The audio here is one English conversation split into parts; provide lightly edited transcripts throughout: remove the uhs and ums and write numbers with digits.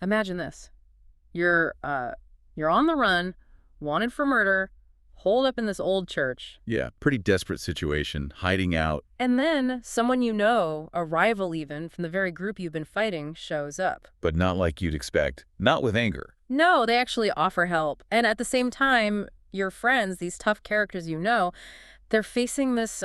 Imagine this. You're on the run, wanted for murder, holed up in this old church. Yeah, pretty desperate situation, hiding out. And then someone you know, a rival even, from the very group you've been fighting, shows up. But not like you'd expect. Not with anger. No, they actually offer help. And at the same time, your friends, these tough characters you know, they're facing this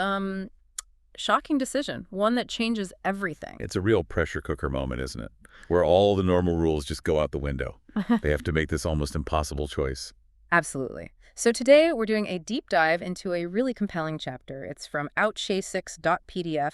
shocking decision, one that changes everything. It's a real pressure cooker moment, isn't it? Where all the normal rules just go out the window. They have to make this almost impossible choice. Absolutely. So today we're doing a deep dive into a really compelling chapter. It's from outshay6.pdf,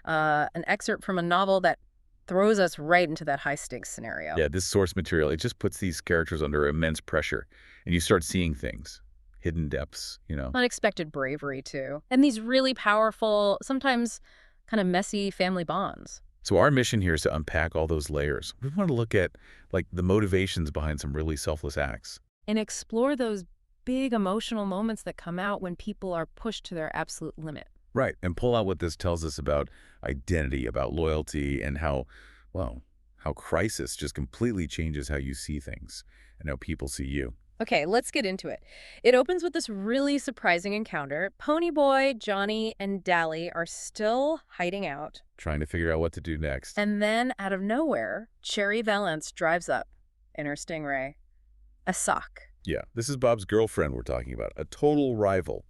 an excerpt from a novel that throws us right into that high-stakes scenario. Yeah, this source material, it just puts these characters under immense pressure. And you start seeing things. Hidden depths. Unexpected bravery, too. And these really powerful, sometimes kind of messy family bonds. So our mission here is to unpack all those layers. We want to look at, like, the motivations behind some really selfless acts. And explore those big emotional moments that come out when people are pushed to their absolute limit. Right, and pull out what this tells us about identity, about loyalty, and how crisis just completely changes how you see things and how people see you. Okay, let's get into it. It opens with this really surprising encounter. Ponyboy, Johnny, and Dally are still hiding out. Trying to figure out what to do next. And then, out of nowhere, Cherry Valance drives up in her Stingray. A sock. Yeah, this is Bob's girlfriend we're talking about, a total rival.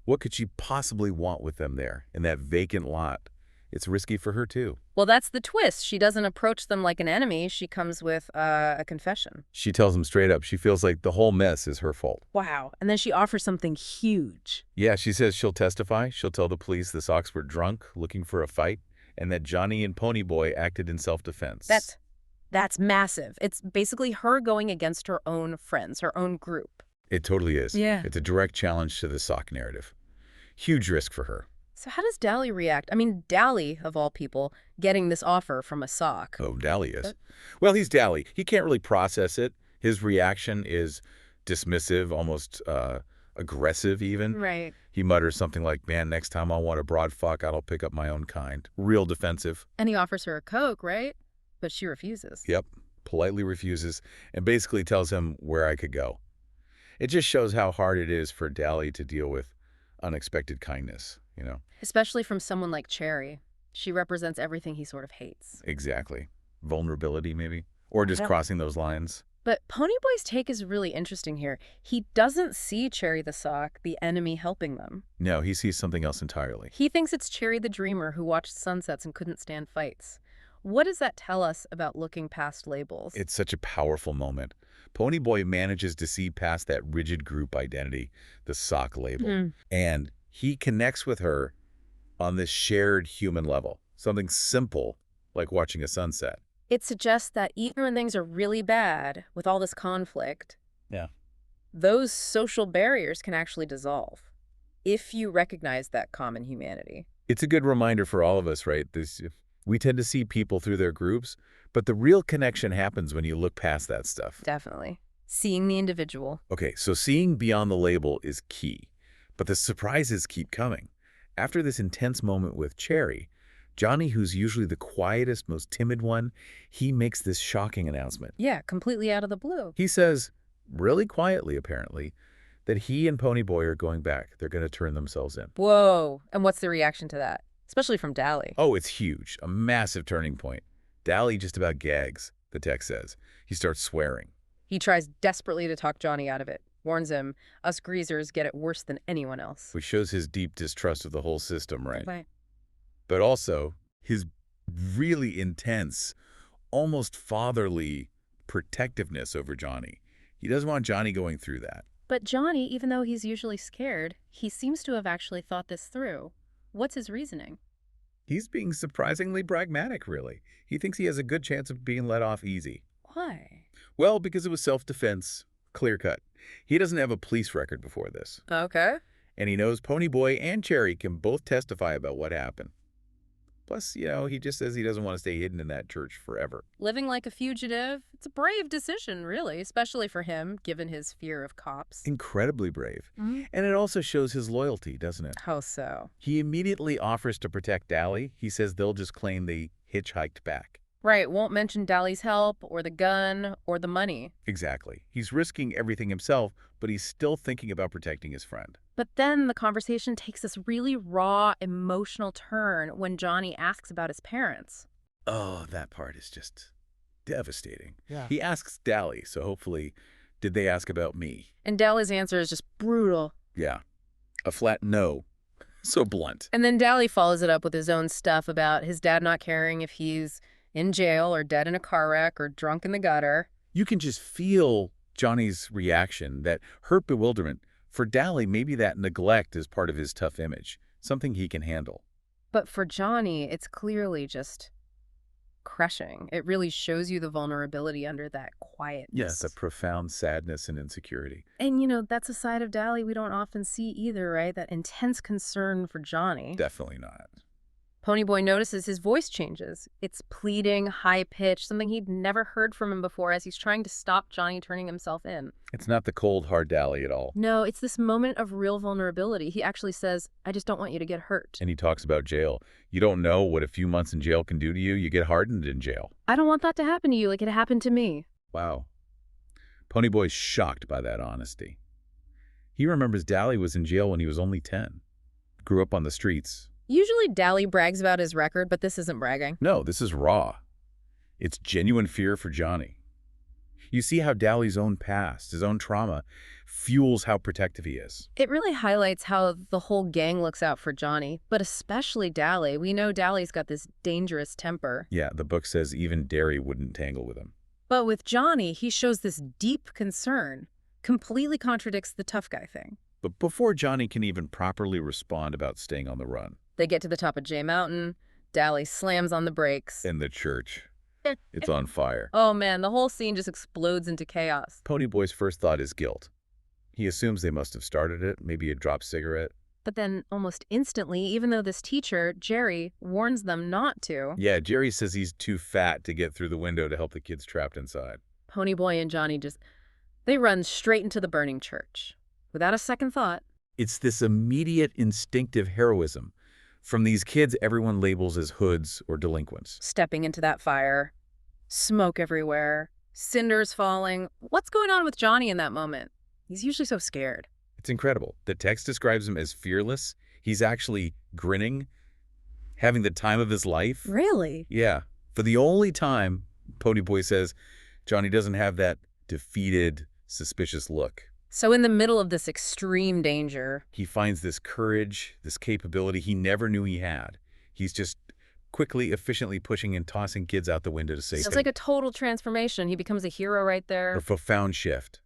What could she possibly want with them there, in that vacant lot? It's risky for her, too. Well, that's the twist. She doesn't approach them like an enemy. She comes with a confession. She tells them straight up she feels like the whole mess is her fault. Wow. And then she offers something huge. Yeah, she says she'll testify. She'll tell the police the Sox were drunk, looking for a fight, and that Johnny and Ponyboy acted in self-defense. That's massive. It's basically her going against her own friends, her own group. It totally is. Yeah. It's a direct challenge to the sock narrative. Huge risk for her. So how does Dally react? I mean, Dally, of all people, getting this offer from a sock. Oh, Dally is. Well, he's Dally. He can't really process it. His reaction is dismissive, almost aggressive even. Right. He mutters something like, man, next time I want a broad fuck, I'll pick up my own kind. Real defensive. And he offers her a Coke, right? But she refuses. Yep. Politely refuses and basically tells him where I could go. It just shows how hard it is for Dally to deal with unexpected kindness. Especially from someone like Cherry. She represents everything he sort of hates. Exactly. Vulnerability, maybe? Or just crossing those lines. But Ponyboy's take is really interesting here. He doesn't see Cherry the sock, the enemy helping them. No, he sees something else entirely. He thinks it's Cherry the dreamer who watched sunsets and couldn't stand fights. What does that tell us about looking past labels? It's such a powerful moment. Ponyboy manages to see past that rigid group identity, the sock label. And he connects with her on this shared human level, something simple like watching a sunset. It suggests that even when things are really bad, with all this conflict, Yeah. those social barriers can actually dissolve if you recognize that common humanity. It's a good reminder for all of us, right? We tend to see people through their groups, but the real connection happens when you look past that stuff. Definitely. Seeing the individual. Okay, so seeing beyond the label is key, but the surprises keep coming. After this intense moment with Cherry, Johnny, who's usually the quietest, most timid one, he makes this shocking announcement. Yeah, completely out of the blue. He says, really quietly apparently, that he and Ponyboy are going back. They're going to turn themselves in. Whoa. And what's the reaction to that? Especially from Dally. Oh, it's huge. A massive turning point. Dally just about gags, the text says. He starts swearing. He tries desperately to talk Johnny out of it. Warns him, us greasers get it worse than anyone else. Which shows his deep distrust of the whole system, right? Right. But also his really intense, almost fatherly protectiveness over Johnny. He doesn't want Johnny going through that. But Johnny, even though he's usually scared, he seems to have actually thought this through. What's his reasoning? He's being surprisingly pragmatic, really. He thinks he has a good chance of being let off easy. Why? Well, because it was self-defense, clear-cut. He doesn't have a police record before this. Okay. And he knows Ponyboy and Cherry can both testify about what happened. Plus, he just says he doesn't want to stay hidden in that church forever. Living like a fugitive, it's a brave decision, really, especially for him, given his fear of cops. Incredibly brave. Mm-hmm. And it also shows his loyalty, doesn't it? How so? He immediately offers to protect Dally. He says they'll just claim they hitchhiked back. Right, won't mention Dally's help or the gun or the money. Exactly. He's risking everything himself, but he's still thinking about protecting his friend. But then the conversation takes this really raw, emotional turn when Johnny asks about his parents. Oh, that part is just devastating. Yeah. He asks Dally, so hopefully, did they ask about me? And Dally's answer is just brutal. Yeah. A flat no. So blunt. And then Dally follows it up with his own stuff about his dad not caring if he's in jail or dead in a car wreck or drunk in the gutter. You can just feel Johnny's reaction, that hurt bewilderment. For Dally, maybe that neglect is part of his tough image, something he can handle. But for Johnny, it's clearly just crushing. It really shows you the vulnerability under that quietness. Yes, a profound sadness and insecurity. And, that's a side of Dally we don't often see either, right? That intense concern for Johnny. Definitely not. Ponyboy notices his voice changes. It's pleading, high-pitched, something he'd never heard from him before as he's trying to stop Johnny turning himself in. It's not the cold, hard Dally at all. No, it's this moment of real vulnerability. He actually says, I just don't want you to get hurt. And he talks about jail. You don't know what a few months in jail can do to you. You get hardened in jail. I don't want that to happen to you like it happened to me. Wow. Ponyboy's shocked by that honesty. He remembers Dally was in jail when he was only 10. Grew up on the streets. Usually Dally brags about his record, but this isn't bragging. No, this is raw. It's genuine fear for Johnny. You see how Dally's own past, his own trauma, fuels how protective he is. It really highlights how the whole gang looks out for Johnny, but especially Dally. We know Dally's got this dangerous temper. Yeah, the book says even Derry wouldn't tangle with him. But with Johnny, he shows this deep concern. Completely contradicts the tough guy thing. But before Johnny can even properly respond about staying on the run. They get to the top of J Mountain. Dally slams on the brakes. In the church. It's on fire. Oh man, the whole scene just explodes into chaos. Ponyboy's first thought is guilt. He assumes they must have started it, maybe a dropped cigarette. But then almost instantly, even though this teacher, Jerry, warns them not to. Yeah, Jerry says he's too fat to get through the window to help the kids trapped inside. Ponyboy and Johnny they run straight into the burning church. Without a second thought. It's this immediate instinctive heroism. From these kids everyone labels as hoods or delinquents. Stepping into that fire. Smoke everywhere. Cinders falling. What's going on with Johnny in that moment? He's usually so scared. It's incredible. The text describes him as fearless. He's actually grinning, having the time of his life. Really? Yeah. For the only time, Ponyboy says, Johnny doesn't have that defeated, suspicious look. So in the middle of this extreme danger, he finds this courage, this capability he never knew he had. He's just quickly, efficiently pushing and tossing kids out the window to safety. It's like a total transformation. He becomes a hero right there. A profound shift.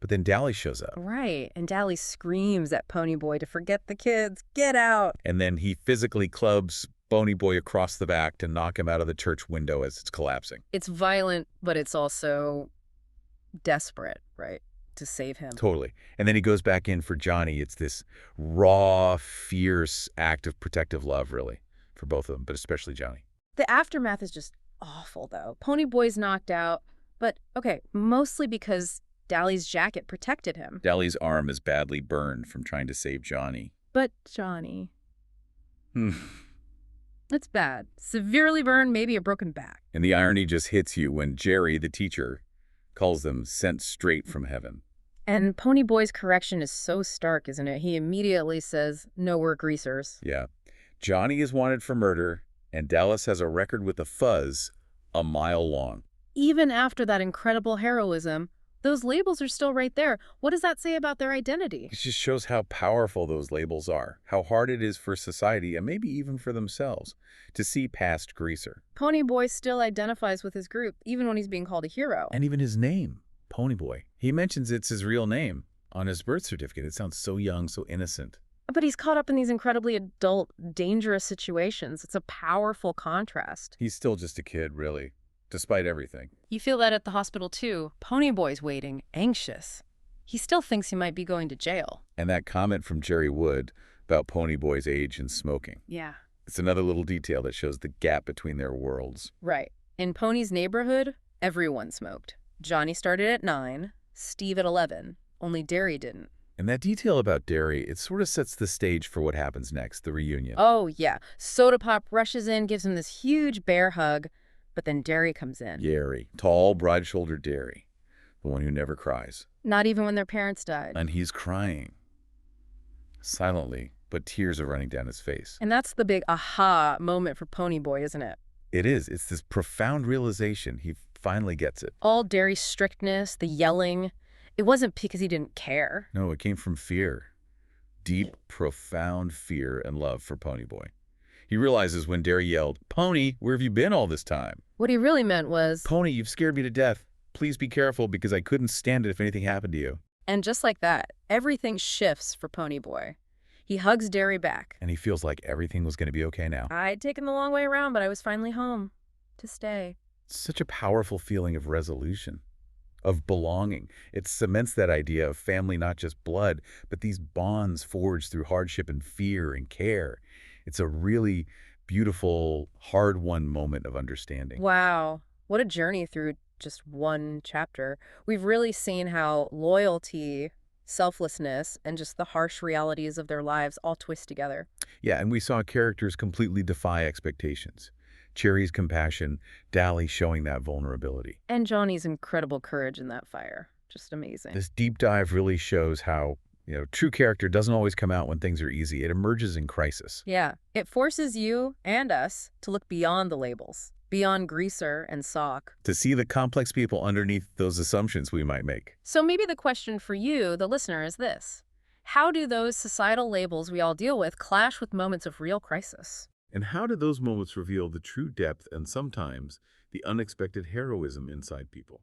But then Dally shows up. Right. And Dally screams at Ponyboy to forget the kids. Get out. And then he physically clubs Ponyboy across the back to knock him out of the church window as it's collapsing. It's violent, but it's also desperate, right? To save him. Totally. And then he goes back in for Johnny. It's this raw, fierce act of protective love, really, for both of them, but especially Johnny. The aftermath is just awful, though. Ponyboy's knocked out, but, okay, mostly because Dally's jacket protected him. Dally's arm is badly burned from trying to save Johnny. But Johnny... It's bad. Severely burned, maybe a broken back. And the irony just hits you when Jerry, the teacher, calls them sent straight from heaven. And Ponyboy's correction is so stark, isn't it? He immediately says, no, we're greasers. Yeah. Johnny is wanted for murder, and Dallas has a record with a fuzz a mile long. Even after that incredible heroism, those labels are still right there. What does that say about their identity? It just shows how powerful those labels are, how hard it is for society, and maybe even for themselves, to see past greaser. Ponyboy still identifies with his group, even when he's being called a hero. And even his name, Ponyboy. He mentions it's his real name on his birth certificate. It sounds so young, so innocent. But he's caught up in these incredibly adult, dangerous situations. It's a powerful contrast. He's still just a kid, really, despite everything. You feel that at the hospital, too. Ponyboy's waiting, anxious. He still thinks he might be going to jail. And that comment from Jerry Wood about Ponyboy's age and smoking. Yeah. It's another little detail that shows the gap between their worlds. Right. In Pony's neighborhood, everyone smoked. Johnny started at 9, Steve at 11. Only Derry didn't. And that detail about Derry, it sort of sets the stage for what happens next, the reunion. Oh, yeah. Soda Pop rushes in, gives him this huge bear hug. But then Derry comes in. Gary, tall, broad-shouldered Derry, the one who never cries. Not even when their parents died. And he's crying. Silently, but tears are running down his face. And that's the big aha moment for Ponyboy, isn't it? It is. It's this profound realization. He finally gets it. All Derry's strictness, the yelling, it wasn't because he didn't care. No, it came from fear. Deep, profound fear and love for Ponyboy. He realizes when Derry yelled, "Pony, where have you been all this time?" What he really meant was, "Pony, you've scared me to death. Please be careful because I couldn't stand it if anything happened to you." and just like that, everything shifts for Ponyboy. He hugs Derry back. And he feels like everything was going to be okay now. I'd taken the long way around, but I was finally home to stay. Such a powerful feeling of resolution, of belonging. It cements that idea of family, not just blood, but these bonds forged through hardship and fear and care. It's a really beautiful, hard-won moment of understanding. Wow, what a journey through just one chapter. We've really seen how loyalty, selflessness, and just the harsh realities of their lives all twist together. Yeah, and we saw characters completely defy expectations. Cherry's compassion, Dally showing that vulnerability. And Johnny's incredible courage in that fire. Just amazing. This deep dive really shows how, true character doesn't always come out when things are easy. It emerges in crisis. Yeah, it forces you and us to look beyond the labels, beyond Greaser and Sock. To see the complex people underneath those assumptions we might make. So maybe the question for you, the listener, is this. How do those societal labels we all deal with clash with moments of real crisis? And how do those moments reveal the true depth and sometimes the unexpected heroism inside people?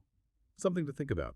Something to think about.